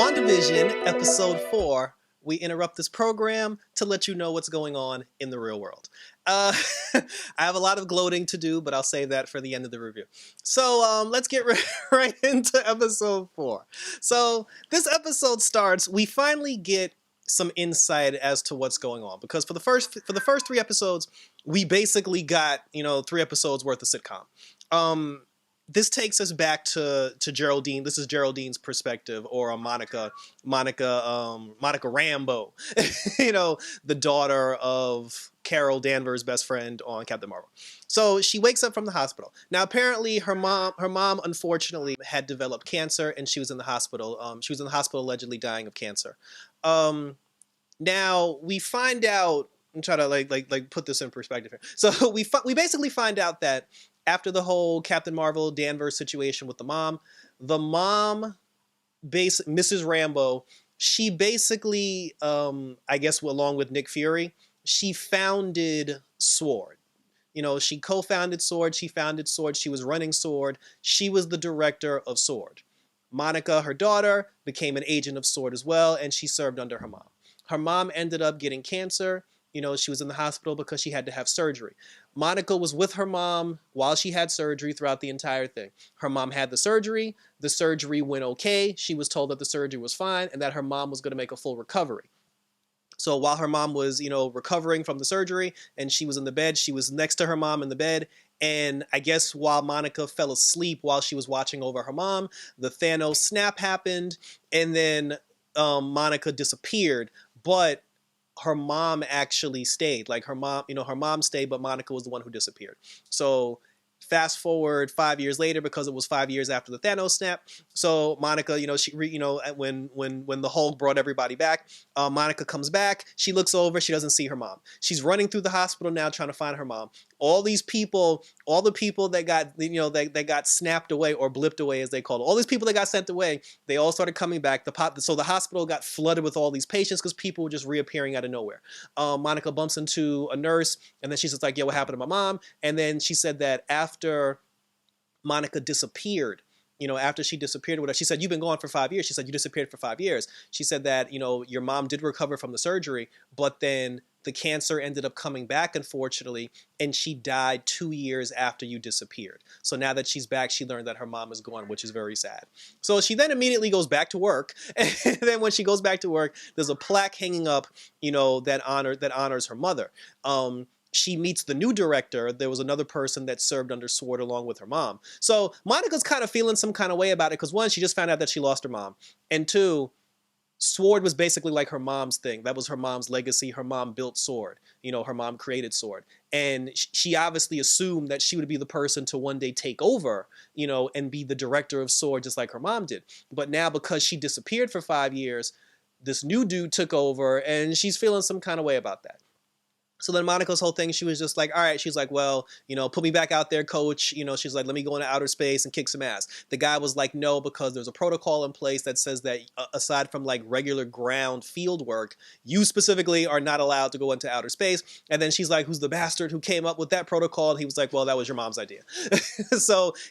WandaVision, episode 4. We interrupt this program to let you know what's going on in the real world. I have a lot of gloating to do, but I'll save that for the end of the review. So let's get right into episode 4. So this episode starts, we finally get some insight as to what's going on, because for the first 3 episodes, we basically got 3 episodes worth of sitcom. This takes us back to Geraldine. This is Geraldine's perspective, or a Monica Rambeau, the daughter of Carol Danvers' best friend on Captain Marvel. So she wakes up from the hospital. Now, apparently, her mom, unfortunately, had developed cancer, and she was in the hospital. She was in the hospital allegedly dying of cancer. Now we find out. I'm trying to like put this in perspective here. So we basically find out that after the whole Captain Marvel Danvers situation with the mom, Mrs. Rambeau, she basically, I guess along with Nick Fury, she founded Sword. She co-founded Sword, she founded Sword, she was running Sword, she was the director of Sword. Monica, her daughter, became an agent of Sword as well, and she served under her mom. Her mom ended up getting cancer. She was in the hospital because she had to have surgery. Monica was with her mom while she had surgery throughout the entire thing. Her mom had the surgery. The surgery went okay. She was told that the surgery was fine and that her mom was going to make a full recovery. So while her mom was, recovering from the surgery and she was in the bed, she was next to her mom in the bed. And I guess while Monica fell asleep while she was watching over her mom, the Thanos snap happened, and then Monica disappeared. But her mom actually stayed. Like her mom stayed, but Monica was the one who disappeared. So fast forward 5 years later, because it was 5 years after the Thanos snap. So Monica, when the Hulk brought everybody back, Monica comes back. She looks over. She doesn't see her mom. She's running through the hospital now, trying to find her mom. All the people that got, that got snapped away, or blipped away as they call it. All these people that got sent away, they all started coming back. So the hospital got flooded with all these patients because people were just reappearing out of nowhere. Monica bumps into a nurse, and then she's just like, "Yeah, what happened to my mom?" And then she said that after Monica disappeared, after she disappeared with her, she said, "You've been gone for 5 years." She said, "You disappeared for 5 years." She said that, your mom did recover from the surgery, but then the cancer ended up coming back, unfortunately, and she died 2 years after you disappeared. So now that she's back, she learned that her mom is gone, which is very sad. So she then immediately goes back to work. And then when she goes back to work, there's a plaque hanging up, that honors her mother. She meets the new director. There was another person that served under Sword along with her mom. So Monica's kind of feeling some kind of way about it, because 1, she just found out that she lost her mom. And 2, Sword was basically like her mom's thing. That was her mom's legacy. Her mom built Sword. Her mom created Sword. And she obviously assumed that she would be the person to one day take over, and be the director of Sword just like her mom did. But now, because she disappeared for 5 years, this new dude took over, and she's feeling some kind of way about that. So then Monica's whole thing, she was just like, all right, she's like, well, put me back out there, coach. She's like, let me go into outer space and kick some ass. The guy was like, no, because there's a protocol in place that says that aside from like regular ground field work, you specifically are not allowed to go into outer space. And then she's like, who's the bastard who came up with that protocol? And he was like, well, that was your mom's idea.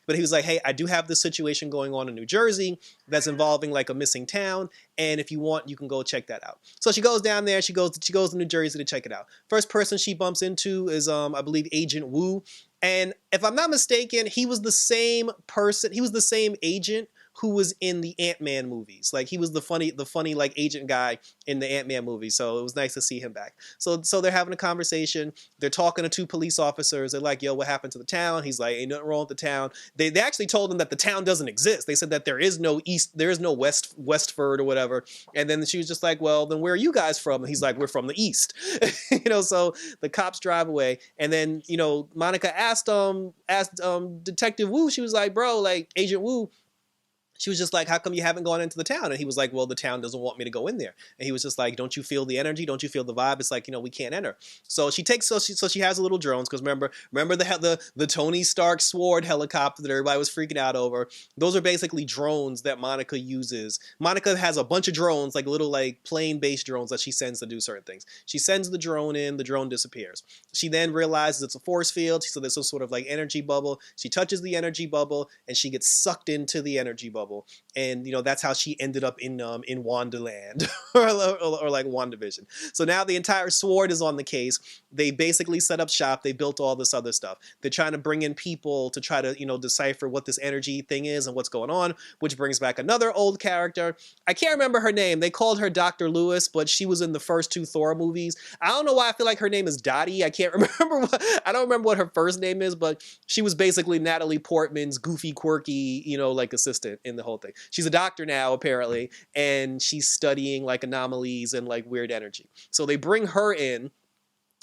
But he was like, hey, I do have this situation going on in New Jersey that's involving like a missing town. And if you want, you can go check that out. So she goes down there. She goes to New Jersey to check it out. First person she bumps into is, I believe, Agent Wu. And if I'm not mistaken, he was the same person. He was the same agent who was in the Ant-Man movies. Like, he was the funny like agent guy in the Ant-Man movies. So it was nice to see him back. So they're having a conversation. They're talking to 2 police officers. They're like, yo, what happened to the town? He's like, ain't nothing wrong with the town. They actually told him that the town doesn't exist. They said that there is no Westford or whatever. And then she was just like, well, then where are you guys from? And he's like, we're from the East. So the cops drive away. And then, Monica asked Detective Wu, she was like, bro, like Agent Wu, she was just like, how come you haven't gone into the town? And he was like, well, the town doesn't want me to go in there. And he was just like, don't you feel the energy? Don't you feel the vibe? It's like, we can't enter. So she has a little drones, because remember the Tony Stark Sword helicopter that everybody was freaking out over. Those are basically drones that Monica uses. Monica has a bunch of drones, like little like plane-based drones that she sends to do certain things. She sends the drone in, the drone disappears. She then realizes it's a force field, so there's some sort of like energy bubble. She touches the energy bubble, and she gets sucked into the energy bubble. bubble, and that's how she ended up in Wandaland or like WandaVision. So now the entire Sword is on the case. They basically set up shop. They built all this other stuff. They're trying to bring in people to try to decipher what this energy thing is and what's going on, which brings back another old character. I can't remember her name. They called her Dr. Lewis, but she was in the first 2 Thor movies. I don't know why I feel like her name is Dottie. I can't remember I don't remember what her first name is, but she was basically Natalie Portman's goofy, quirky, like assistant in the whole thing. She's a doctor now, apparently, and she's studying like anomalies and like weird energy. So they bring her in,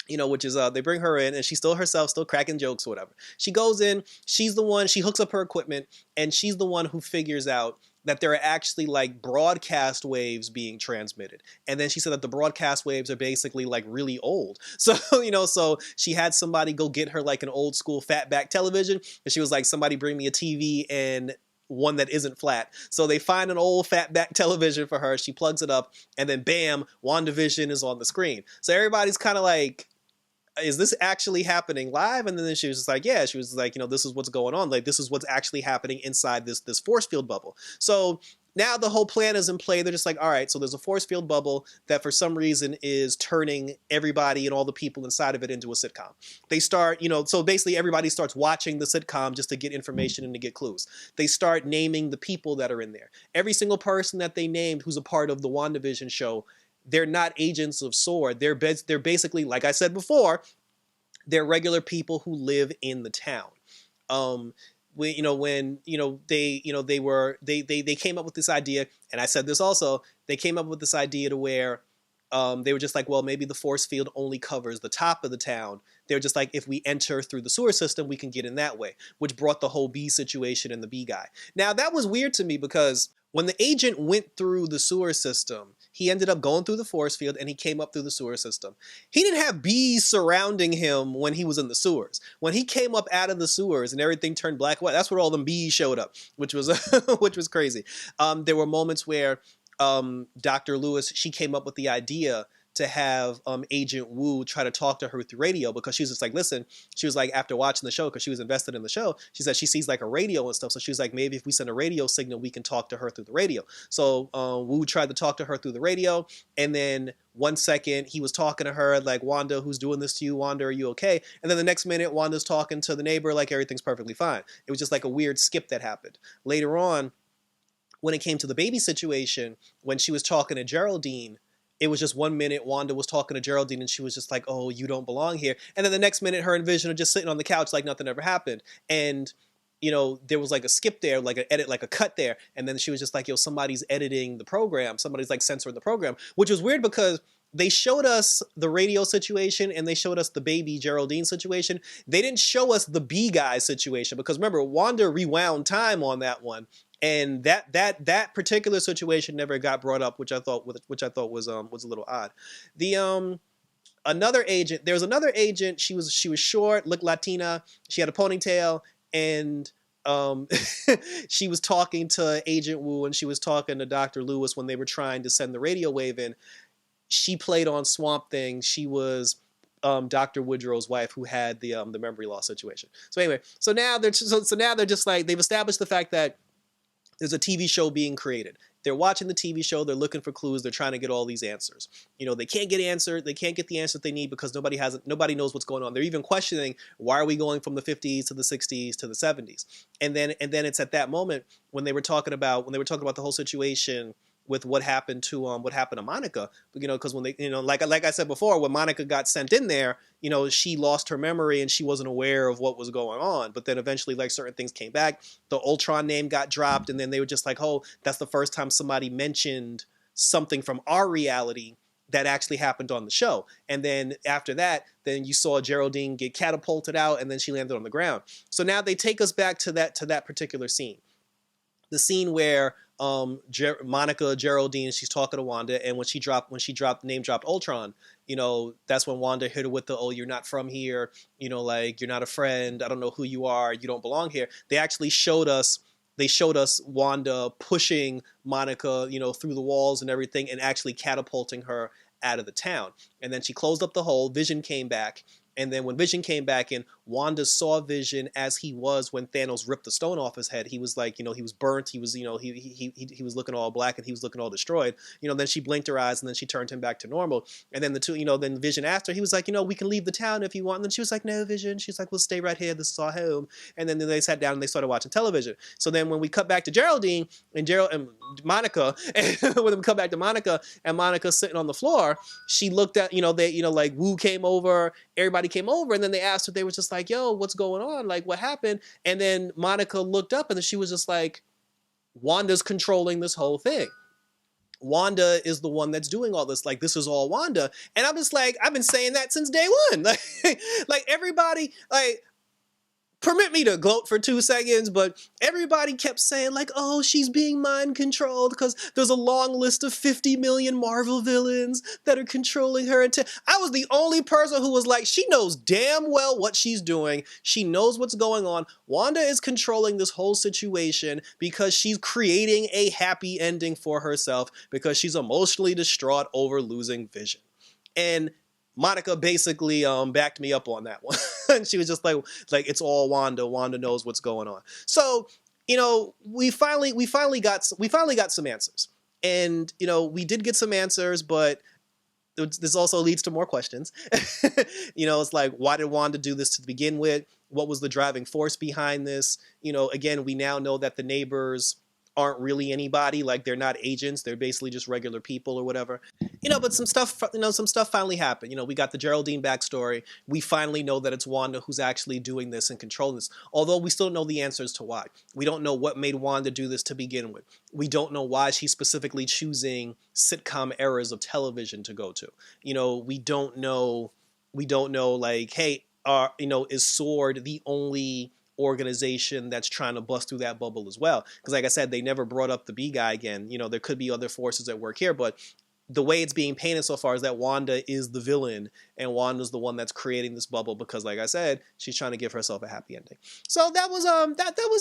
which is they bring her in, and she's still herself, still cracking jokes or whatever. She goes in, she's the one, she hooks up her equipment, and she's the one who figures out that there are actually like broadcast waves being transmitted. And then she said that the broadcast waves are basically like really old. So, so she had somebody go get her like an old school fatback television, and she was like, somebody bring me a TV and one that isn't flat. So they find an old fatback television for her, she plugs it up, and then bam, WandaVision is on the screen. So everybody's kind of like, is this actually happening live? And then she was just like, yeah, she was like, this is what's going on. Like, this is what's actually happening inside this force field bubble. So now the whole plan is in play. They're just like, all right, so there's a force field bubble that for some reason is turning everybody and all the people inside of it into a sitcom. They start, so basically everybody starts watching the sitcom just to get information and to get clues. They start naming the people that are in there. Every single person that they named who's a part of the WandaVision show, they're not agents of SWORD. They're basically, like I said before, they're regular people who live in the town. When they came up with this idea, and I said this also, they came up with this idea to where they were just like, well, maybe the force field only covers the top of the town. They're just like, if we enter through the sewer system, we can get in that way, which brought the whole bee situation and the bee guy. Now, that was weird to me because when the agent went through the sewer system, he ended up going through the force field and he came up through the sewer system. He didn't have bees surrounding him when he was in the sewers. When he came up out of the sewers and everything turned black and white, that's where all them bees showed up, which was which was crazy. There were moments where Dr. Lewis, she came up with the idea to have Agent Wu try to talk to her through radio, because she was just like, listen, she was like, after watching the show, because she was invested in the show, she said she sees like a radio and stuff. So she was like, maybe if we send a radio signal, we can talk to her through the radio. So Wu tried to talk to her through the radio. And then 1 second he was talking to her like, Wanda, who's doing this to you? Wanda, are you okay? And then the next minute, Wanda's talking to the neighbor like everything's perfectly fine. It was just like a weird skip that happened. Later on, when it came to the baby situation, when she was talking to Geraldine, it was just 1 minute Wanda was talking to Geraldine and she was just like, oh, you don't belong here. And then the next minute her and Vision are just sitting on the couch like nothing ever happened. And, there was like a skip there, like an edit, like a cut there. And then she was just like, yo, somebody's editing the program. Somebody's like censoring the program, which was weird because they showed us the radio situation and they showed us the baby Geraldine situation. They didn't show us the B guy situation because remember, Wanda rewound time on that one. And that particular situation never got brought up, which I thought was a little odd. The another agent, there was another agent. She was short, looked Latina. She had a ponytail, and she was talking to Agent Wu and she was talking to Dr. Lewis when they were trying to send the radio wave in. She played on Swamp Thing. She was Dr. Woodrow's wife, who had the memory loss situation. So anyway, so now they're just like, they've established the fact that there's a TV show being created. They're watching the TV show. They're looking for clues. They're trying to get all these answers. They can't get answered. They can't get the answers they need because nobody knows what's going on. They're even questioning, why are we going from the 50s to the 60s to the 70s? And then it's at that moment when they were talking about the whole situation with what happened to Monica, because when they, like I said before, when Monica got sent in there, she lost her memory and she wasn't aware of what was going on. But then eventually, like, certain things came back. The Ultron name got dropped, and then they were just like, oh, that's the first time somebody mentioned something from our reality that actually happened on the show. And then after that, then you saw Geraldine get catapulted out, and then she landed on the ground. So now they take us back to that particular scene. The scene where Monica, Geraldine, she's talking to Wanda, and when she name dropped Ultron, that's when Wanda hit her with the, oh, you're not from here, like, you're not a friend, I don't know who you are, you don't belong here. They actually showed us Wanda pushing Monica, through the walls and everything, and actually catapulting her out of the town. And then she closed up the hole. Vision came back. And then when Vision came back in, Wanda saw Vision as he was when Thanos ripped the stone off his head. He was like, he was burnt. He was, he was looking all black and he was looking all destroyed. Then she blinked her eyes and then she turned him back to normal. And then the two, then Vision asked her, he was like, we can leave the town if you want. And then she was like, no, Vision. She's like, we'll stay right here. This is our home. And then they sat down and they started watching television. So then when we cut back to Geraldine and Monica, and when we come back to Monica and Monica's sitting on the floor, she looked at, like Wu came over, everybody came over, and then they asked her, they were just like, yo, what's going on? Like, what happened? And then Monica looked up and then she was just like, Wanda's controlling this whole thing. Wanda is the one that's doing all this. Like, this is all Wanda. And I'm just like, I've been saying that since day one. Like everybody, like, permit me to gloat for 2 seconds, but everybody kept saying like, oh, she's being mind controlled because there's a long list of 50 million Marvel villains that are controlling her. I was the only person who was like, she knows damn well what she's doing. She knows what's going on. Wanda is controlling this whole situation because she's creating a happy ending for herself because she's emotionally distraught over losing Vision. And Monica basically backed me up on that one. And she was just like it's all Wanda. Wanda knows what's going on. So, we finally got some answers. And, we did get some answers, but this also leads to more questions. It's like, why did Wanda do this to begin with? What was the driving force behind this? Again, we now know that the neighbors aren't really anybody. Like, they're not agents. They're basically just regular people or whatever. But some stuff finally happened. We got the Geraldine backstory. We finally know that it's Wanda who's actually doing this and controlling this. Although we still don't know the answers to why. We don't know what made Wanda do this to begin with. We don't know why she's specifically choosing sitcom eras of television to go to. We don't know, like, hey, is SWORD the only organization that's trying to bust through that bubble as well? Because like I said, they never brought up the B guy again. There could be other forces at work here, but the way it's being painted so far is that Wanda is the villain and Wanda's the one that's creating this bubble because, like I said, she's trying to give herself a happy ending. So that was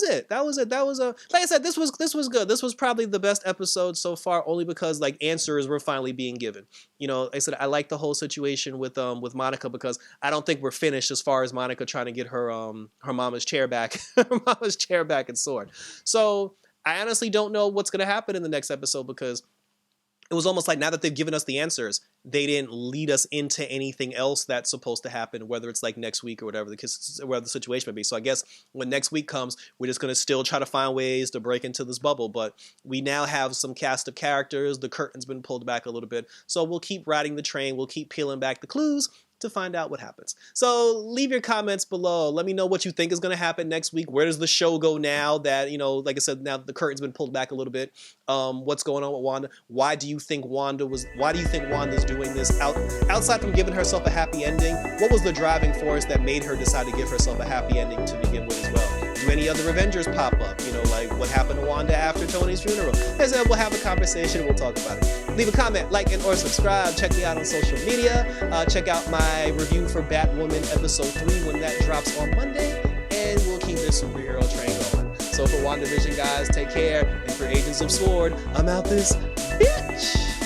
it. Like I said, this was good. This was probably the best episode so far, only because like answers were finally being given. Like I said, I like the whole situation with Monica because I don't think we're finished as far as Monica trying to get her mama's chair back, and SWORD. So I honestly don't know what's gonna happen in the next episode because it was almost like now that they've given us the answers, they didn't lead us into anything else that's supposed to happen, whether it's like next week or whatever the situation may be. So I guess when next week comes, we're just going to still try to find ways to break into this bubble. But we now have some cast of characters. The curtain's been pulled back a little bit. So we'll keep riding the train. We'll keep peeling back the clues to find out what happens. So leave your comments below. Let me know what you think is going to happen next week. Where does the show go now that, like I said, now the curtain's been pulled back a little bit? What's going on with Wanda? Why do you think Wanda's doing this? Outside from giving herself a happy ending, what was the driving force that made her decide to give herself a happy ending to begin with as well? Do any other Avengers pop up? Like what happened to Wanda after Tony's funeral? As I said, we'll have a conversation. We'll talk about it. Leave a comment, like, and or subscribe. Check me out on social media. Check out my review for Batwoman episode 3 when that drops on Monday. And we'll keep this superhero train going. So for WandaVision, guys, take care. And for Agents of SWORD, I'm out this bitch.